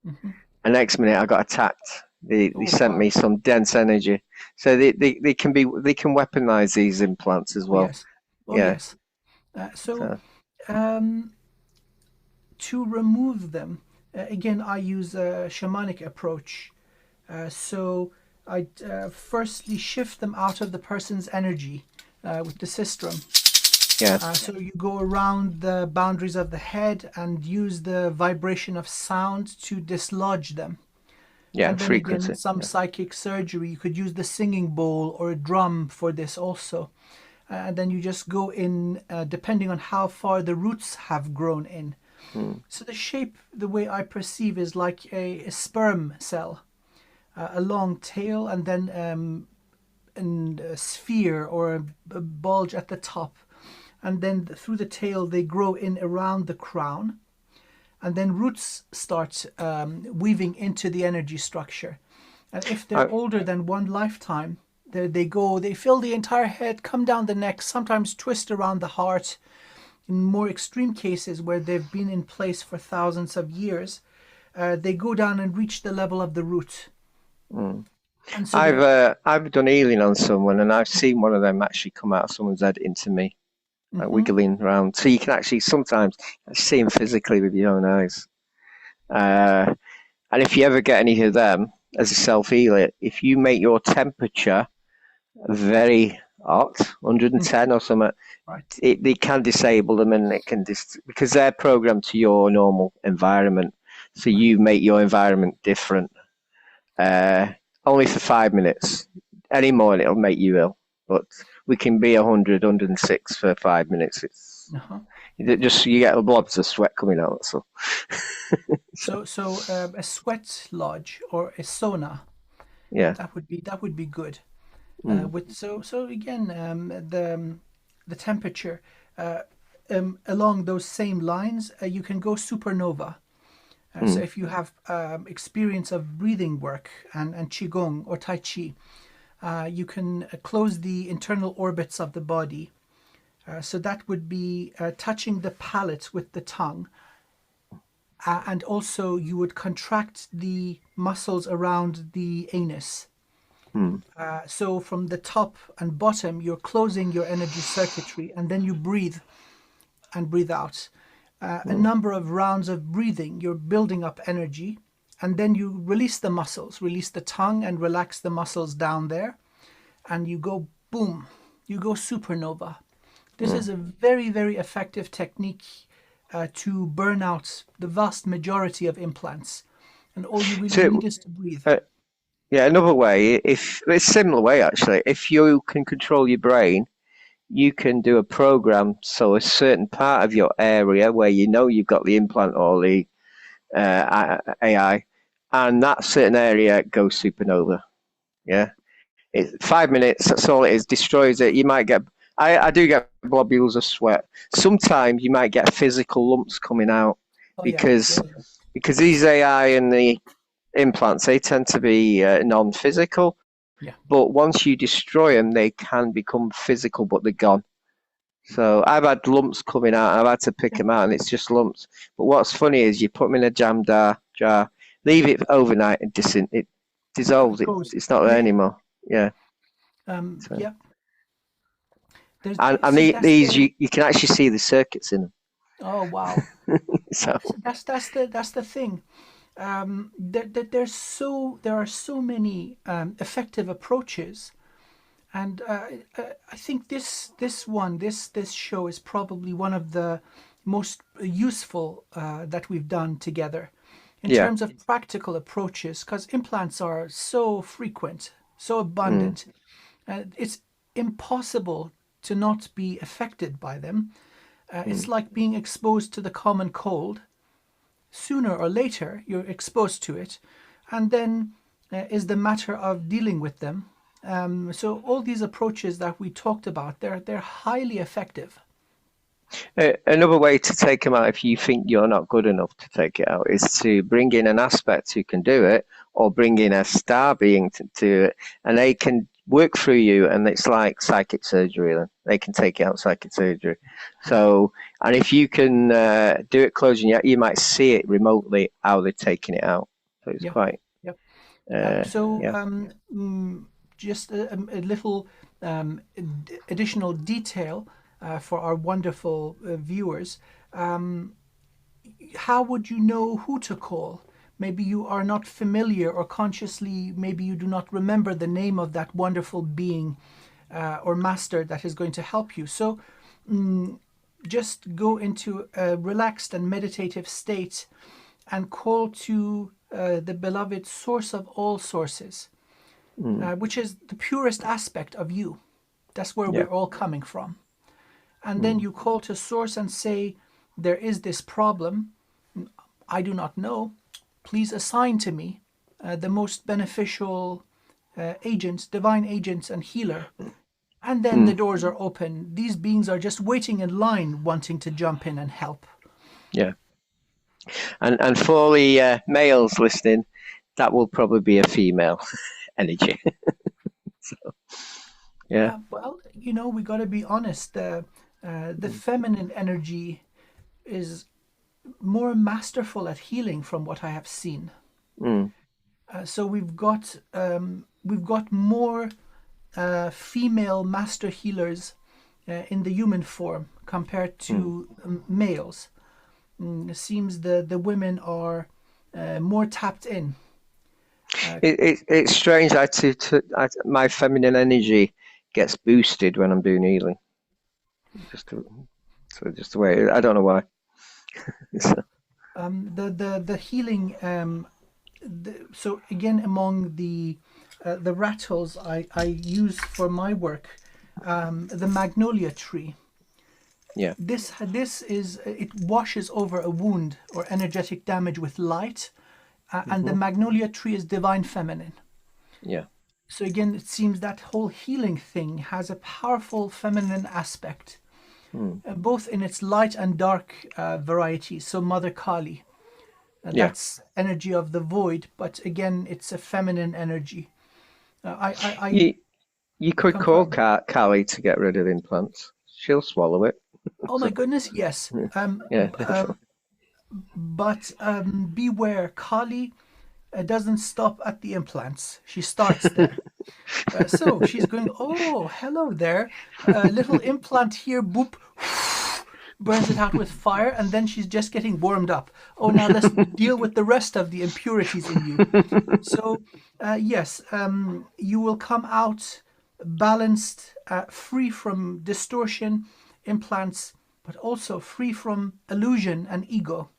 Mhm. And next minute, I got attacked. They Oh sent wow. me some dense energy, so they can weaponize these implants as Oh well. yes. Oh Yeah. yes. So So, um, to remove them, again, I use a shamanic approach. So I firstly shift them out of the person's energy with the sistrum. yeah, So you go around the boundaries of the head and use the vibration of sound to dislodge them. yeah, And then again, frequency. some Yeah. psychic surgery, you could use the singing bowl or a drum for this also. and then you just go in depending on how far the roots have grown in. Mm. So the shape, the way I perceive, is like a sperm cell, a long tail, and then a sphere or a bulge at the top, and then through the tail they grow in around the crown, and then roots start weaving into the energy structure. And if they're I, older than one lifetime, they fill the entire head, come down the neck, sometimes twist around the heart. In more extreme cases where they've been in place for thousands of years, they go down and reach the level of the root. mm. And so they're, I've done healing on someone, and I've seen one of them actually come out of someone's head into me, like mhm. wiggling around. So you can actually sometimes see them physically with your own eyes. And if you ever get any of them as a self healer, if you make your temperature very hot, 110 or something, Right. they can disable them, and it can because they're programmed to your normal environment. So Right. you make your environment different. Only for 5 minutes. Any more, it'll make you ill. But we can be 100, 106 for 5 minutes. Uh-huh. You get blobs of sweat coming out. So, So a sweat lodge or a sauna, yeah. that would be good. Mm, So again, the temperature along those same lines, you can go supernova. So mm, if you have experience of breathing work and qigong or tai chi, you can close the internal orbits of the body. So that would be touching the palate with the tongue. And also you would contract the muscles around the anus. mm, So from the top and bottom, you're closing your energy circuitry, and then you breathe and breathe out. A mm, number of rounds of breathing, you're building up energy, and then you release the muscles, release the tongue, and relax the muscles down there, and you go boom, you go supernova. This mm. is a very, very effective technique to burn out the vast majority of implants, and all you really So, need is to breathe. uh, yeah, another way, if it's a similar way actually, if you can control your brain, you can do a program so a certain part of your area where you know you've got the implant or the AI, and that certain area goes supernova. Yeah, 5 minutes. That's all it is. Destroys it. You might get. I do get globules of sweat. Sometimes you might get physical lumps coming out Oh yeah, because yeah, because these AI and the implants they tend to be non-physical. yeah. But once you destroy them, they can become physical, but they're gone. So I've had lumps coming out. I've had to pick Yeah. them out, and it's just lumps. But what's funny is you put them in a jam jar, leave it overnight, and it dissolves. It goes. It's not there Yeah, yeah. anymore. Yeah. So Yeah. There's and see that's these the you can actually see the circuits in oh wow. them. So That's the thing. There are so many effective approaches, and I think this show is probably one of the most useful that we've done together in yeah. terms of practical approaches, because implants are so frequent, so Mm, abundant. It's impossible to not be affected by them. It's mm. like being exposed to the common cold. Sooner or later, you're exposed to it, and then is the matter of dealing with them. So all these approaches that we talked about, they're highly effective. Another way to take them out if you think you're not good enough to take it out is to bring in an aspect who can do it, or bring in a star being to do it, and they can work through you, and it's like psychic surgery. Then they can take it out psychic surgery. So, and if you can do it closing your, you might see it remotely how they're taking it out. So it's Yeah, quite, yeah. uh, So yeah. just a little additional detail for our wonderful viewers. Um, how would you know who to call? Maybe you are not familiar, or consciously, maybe you do not remember the name of that wonderful being or master that is going to help you. So just go into a relaxed and meditative state and call to the beloved source of all sources, Mm, which is the purest aspect of you. That's where Yeah. we're all coming from. And then Mm. you call to source and say, there is this problem. I do not know. Please assign to me the most beneficial agents, divine agents, and healer. And then the Mm. doors are open. These beings are just waiting in line, wanting to jump in and help. Yeah. And for the males listening, that will probably be a female energy. So, yeah. Well, we got to be honest. The feminine energy is more masterful at healing, from what I have seen. Mm. So we've got more female master healers in the human form compared Mm. to males. It seems the women are more tapped in. It's strange. My feminine energy gets boosted when I'm doing healing. Just to, so just the way I don't know why. The healing. So again, among the rattles I use for my work, the magnolia tree. Yeah. This is, it washes over a wound or energetic damage with light, and the Hmm. magnolia tree is divine feminine. Yeah. So again, it seems that whole healing thing has a powerful feminine aspect, Mm. both in its light and dark varieties. So Mother Kali, Yeah. that's energy of the void, but again, it's a feminine energy. I You you could call confirm. Callie to get rid of implants. She'll swallow it. Oh my So, goodness, yes. yeah, definitely. But beware, Kali doesn't stop at the implants. She starts there. So she's going, oh, hello there. A little implant here, boop, burns it out with fire, and then she's just getting warmed up. Oh, now let's deal with the rest of the impurities in you. So, yes, you will come out balanced, free from distortion, implants, but also free from illusion and ego,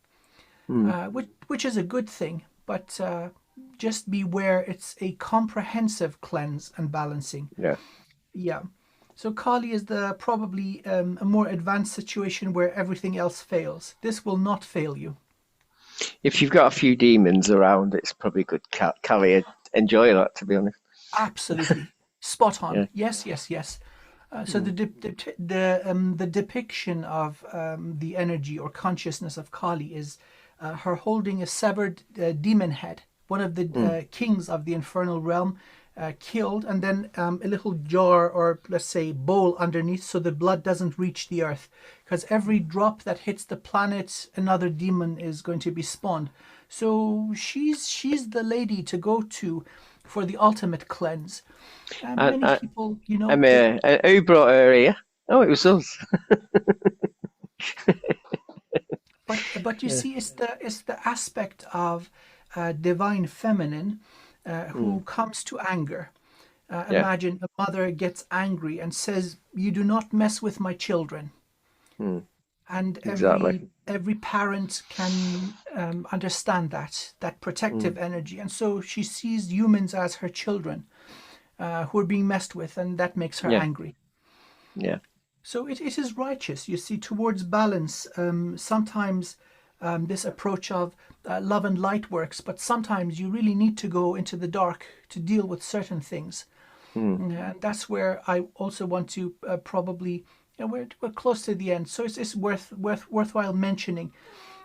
Mm. which is a good thing. But just beware, it's a comprehensive cleanse and balancing. Yeah. Yeah. So Kali is the probably a more advanced situation where everything else fails. This will not fail you. If you've got a few demons around, it's probably good. Callie enjoy that, to be honest. Absolutely. Spot on. Yeah. Yes, yes, yes. So Mm. the depiction of the energy or consciousness of Kali is her holding a severed demon head, one of the Mm. kings of the infernal realm, killed, and then a little jar or let's say bowl underneath, so the blood doesn't reach the earth. Because every drop that hits the planet, another demon is going to be spawned. So she's the lady to go to for the ultimate cleanse. And, Many people, Amir, who brought her here? Oh, it was us. but you Yeah. see, it's the aspect of divine feminine who Mm. comes to anger. Yeah. Imagine a mother gets angry and says, "You do not mess with my children." Mm. And Exactly. every parent can understand that Mm. protective energy, and so she sees humans as her children who are being messed with, and that makes her Yeah. angry. Yeah. So it is righteous, you see, towards balance. Sometimes this approach of love and light works, but sometimes you really need to go into the dark to deal with certain things. Mm. And that's where I also want to probably, we're close to the end, so it's worthwhile mentioning.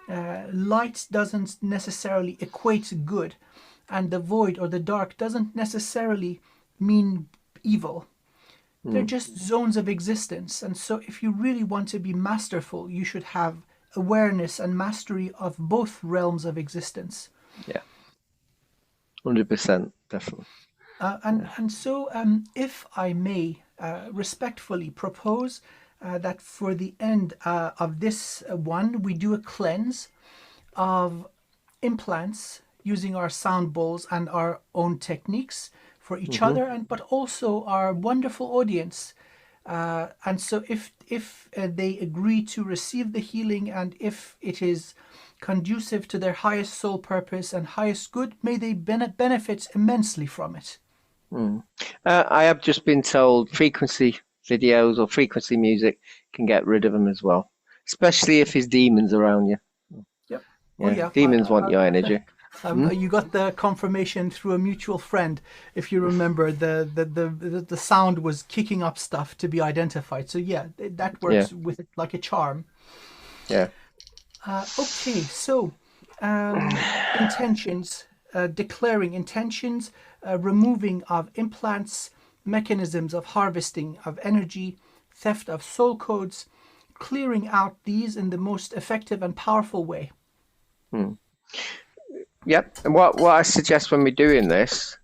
Light doesn't necessarily equate good, and the void or the dark doesn't necessarily mean evil. They're Mm. just zones of existence. And so, if you really want to be masterful, you should have awareness and mastery of both realms of existence. Yeah. 100%. Definitely. And so, if I may respectfully propose that for the end of this one, we do a cleanse of implants using our sound bowls and our own techniques for each Hmm. other, and but also our wonderful audience. And so, if they agree to receive the healing, and if it is conducive to their highest soul purpose and highest good, may they benefit immensely from it. Mm. I have just been told frequency videos or frequency music can get rid of them as well, especially if there's demons around you. Yep. Yeah, Oh yeah. demons want your energy. You got the confirmation through a mutual friend. If you remember, the sound was kicking up stuff to be identified. So yeah, that works with it like a charm. Yeah. Okay, so intentions, declaring intentions, removing of implants, mechanisms of harvesting of energy, theft of soul codes, clearing out these in the most effective and powerful way. Yep. And what I suggest when we're doing this,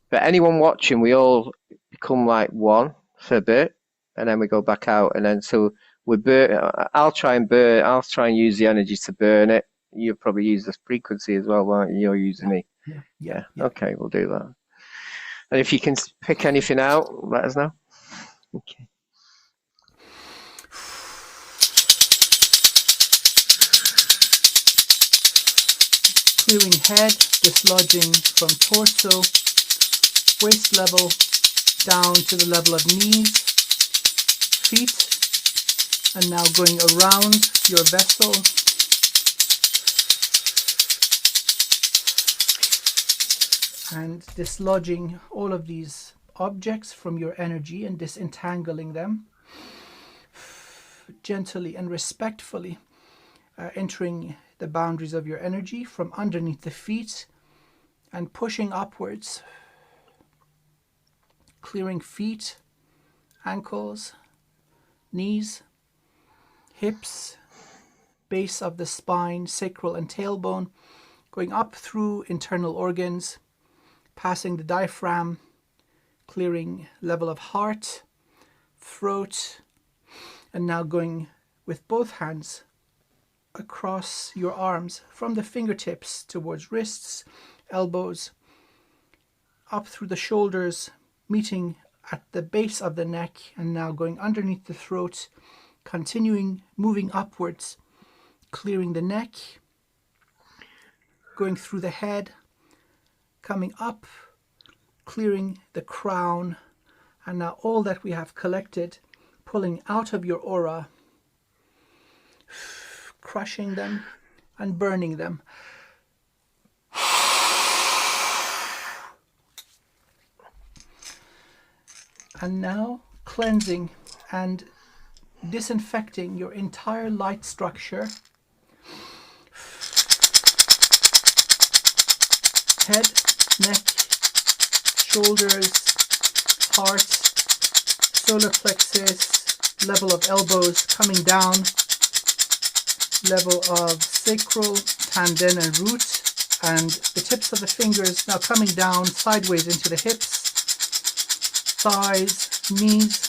for anyone watching, we all become like one for a bit, and then we go back out, and then so we burn. I'll try and use the energy to burn it. You'll probably use the frequency as well, won't you? You're using me. Yeah. Okay, we'll do that. And if you can pick anything out, let us know. Okay. Clearing head, dislodging from torso, waist level, down to the level of knees, feet, and now going around your vessel. And dislodging all of these objects from your energy and disentangling them. Gently and respectfully entering the boundaries of your energy from underneath the feet and pushing upwards, clearing feet, ankles, knees, hips, base of the spine, sacral and tailbone, going up through internal organs, passing the diaphragm, clearing level of heart, throat, and now going with both hands across your arms from the fingertips towards wrists, elbows, up through the shoulders, meeting at the base of the neck, and now going underneath the throat, continuing moving upwards, clearing the neck, going through the head, coming up, clearing the crown, and now all that we have collected, pulling out of your aura, crushing them and burning them. And now cleansing and disinfecting your entire light structure. Head, neck, shoulders, heart, solar plexus, level of elbows coming down, level of sacral, tendon and root, and the tips of the fingers now coming down sideways into the hips, thighs, knees,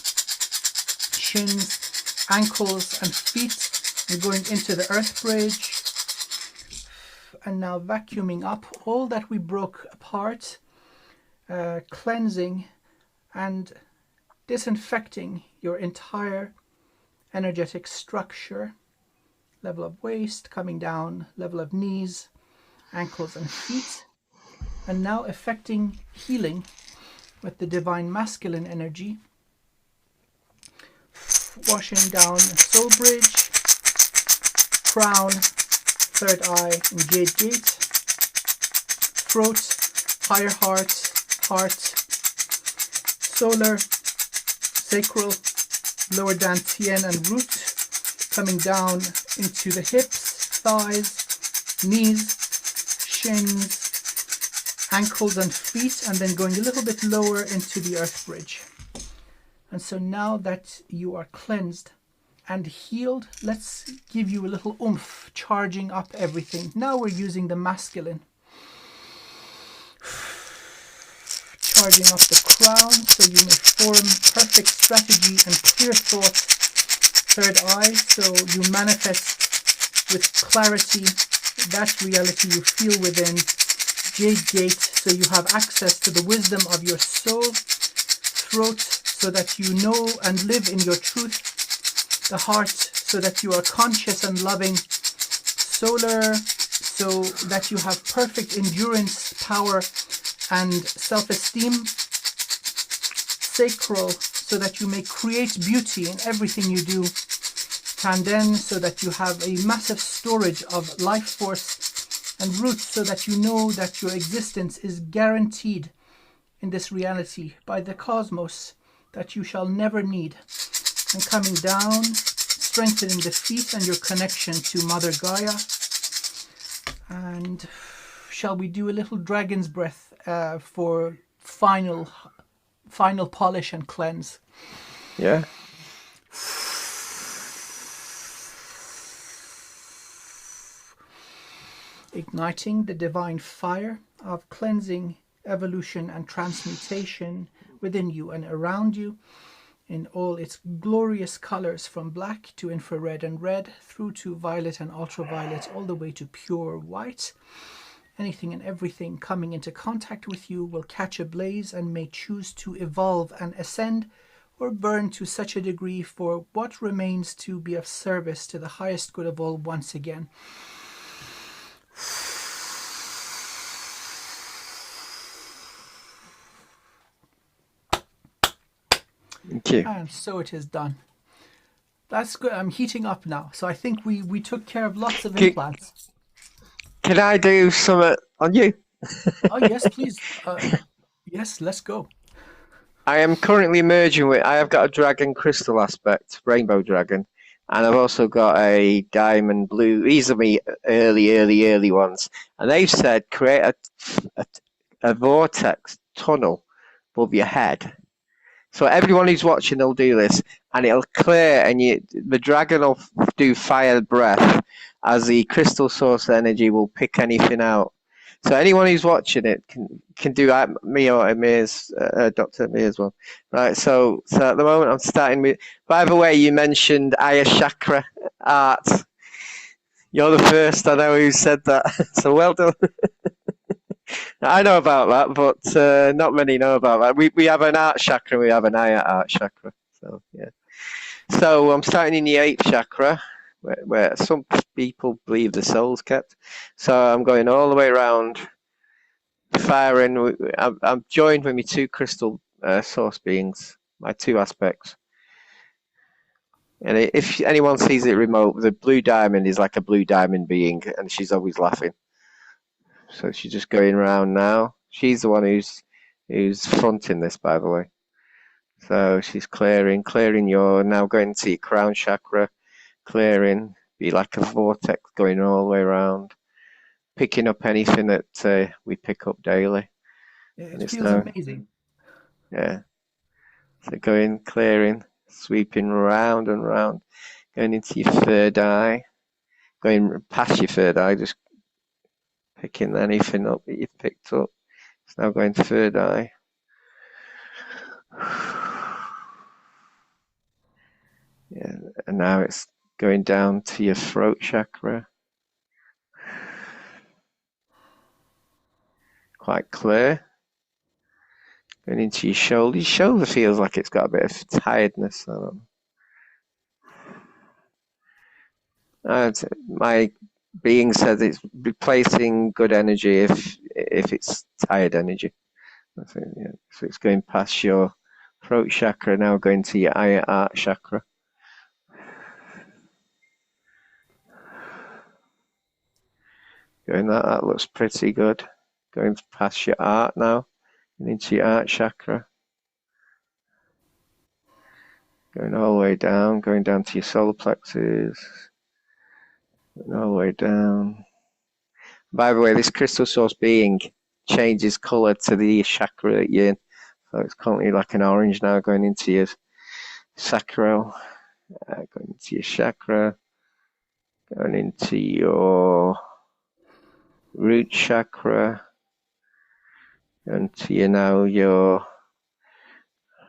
shins, ankles and feet, and going into the earth bridge. And now vacuuming up all that we broke apart, cleansing and disinfecting your entire energetic structure. Level of waist coming down, level of knees, ankles and feet. And now effecting healing with the divine masculine energy, washing down soul bridge, crown, third eye and jade gate, throat, higher heart, solar, sacral, lower dantian and root, coming down into the hips, thighs, knees, shins, ankles and feet, and then going a little bit lower into the earth bridge. And so now that you are cleansed and healed, let's give you a little oomph, charging up everything. Now we're using the masculine. Charging up the crown so you may form perfect strategy and clear thought. Third eye, so you manifest with clarity that reality you feel within. Jade gate, so you have access to the wisdom of your soul. Throat, so that you know and live in your truth. The heart, so that you are conscious and loving. Solar, so that you have perfect endurance, power, and self-esteem. Sacral, so that you may create beauty in everything you do. Tanden, so that you have a massive storage of life force. And Root, so that you know that your existence is guaranteed in this reality by the cosmos that you shall never need. And coming down, strengthening the feet and your connection to Mother Gaia. And shall we do a little dragon's breath for final polish and cleanse? Yeah. Igniting the divine fire of cleansing, evolution, and transmutation within you and around you in all its glorious colors, from black to infrared and red, through to violet and ultraviolet, all the way to pure white. Anything and everything coming into contact with you will catch a blaze and may choose to evolve and ascend, or burn to such a degree for what remains to be of service to the highest good of all once again. Thank you. And so it is done. That's good. I'm heating up now. So I think we took care of lots of implants. Can I do some on you? Oh, yes, please. Yes, let's go. I am currently merging I have got a dragon crystal aspect, rainbow dragon, and I've also got a diamond blue. These are me early ones. And they've said create a vortex tunnel above your head. So everyone who's watching, they'll do this, and it'll clear, and the dragon will do fire breath as the crystal source energy will pick anything out. So anyone who's watching it can do that, me or Amir's, Dr. Amir as well. Right, so at the moment I'm starting with, by the way, you mentioned Aya Chakra art. You're the first I know who said that, so well done. I know about that, but not many know about that. We have an art chakra, we have an Aya art chakra. So yeah. So I'm starting in the 8th chakra, where some people believe the soul's kept. So I'm going all the way around, firing. I'm joined with my 2 crystal source beings, my 2 aspects. And if anyone sees it remote, the blue diamond is like a blue diamond being, and she's always laughing. So she's just going around now. She's the one who's fronting this, by the way. So she's clearing. You're now going to your crown chakra, clearing, be like a vortex going all the way around, picking up anything that we pick up daily. It feels amazing. Yeah. So going, clearing, sweeping round and round, going into your 3rd eye, going past your 3rd eye, just picking anything up that you've picked up. It's now going to 3rd eye. Yeah, and now it's going down to your throat chakra. Quite clear. Going into your shoulder. Your shoulder feels like it's got a bit of tiredness. I don't know. My being says it's replacing good energy if it's tired energy. So, yeah. So it's going past your throat chakra, now going to your Aya art chakra. Going that looks pretty good. Going past your art now, and into your art chakra. Going all the way down, going down to your solar plexus. Going all the way down. By the way, this crystal source being changes colour to the chakra that you're in. So it's currently like an orange now, going into your sacral, going into your chakra, going into your root chakra, and to your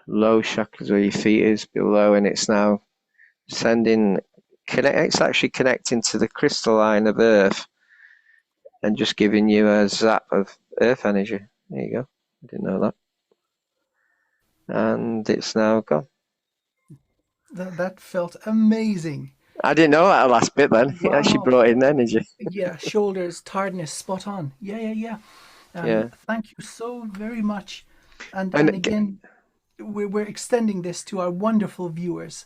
low chakras where your feet is below, and it's now it's actually connecting to the crystalline of Earth and just giving you a zap of Earth energy. There you go. I didn't know that. And it's now gone. That felt amazing. I didn't know that last bit then. Wow. It actually brought in energy. Yeah, shoulders, tiredness, spot on. Yeah. Yeah. Thank you so very much. And again, we're extending this to our wonderful viewers.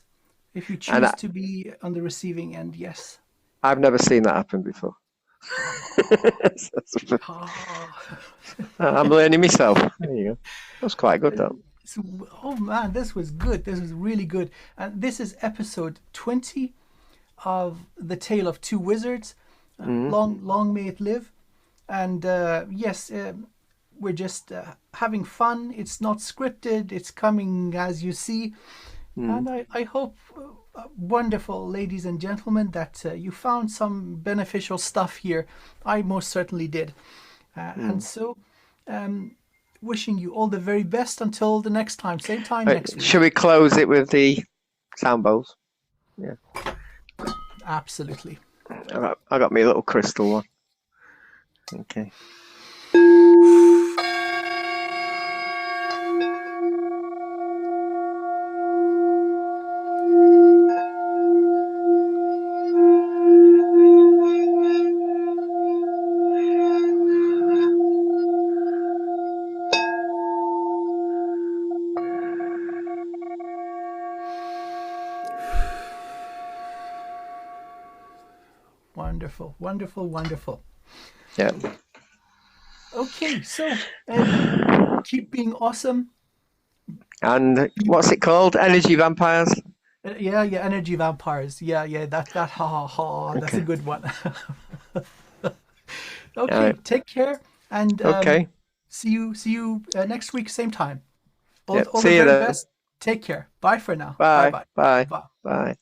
If you And choose to be on the receiving end, yes. I've never seen that happen before. Oh. I'm learning myself. There you go. That's quite good, though. Oh man, this was good. This was really good. And this is episode 20 of The Tale of Two Wizards. Long may it live. And yes, we're just having fun. It's not scripted. It's coming as you see. And I hope, wonderful ladies and gentlemen, that you found some beneficial stuff here. I most certainly did. And so, wishing you all the very best until the next time. Same time next week. Should we close it with the sound bowls? Yeah. Absolutely. I got me a little crystal one. Okay. Wonderful, wonderful, wonderful. Yeah. Okay, so keep being awesome. And what's it called? Energy vampires? Yeah, energy vampires. Yeah, that ha, that's a good one. Okay, take care and Okay. see you next week, same time. All Yep. the See you very then. best. Take care. Bye for now. Bye. Bye. Bye. Bye. Bye.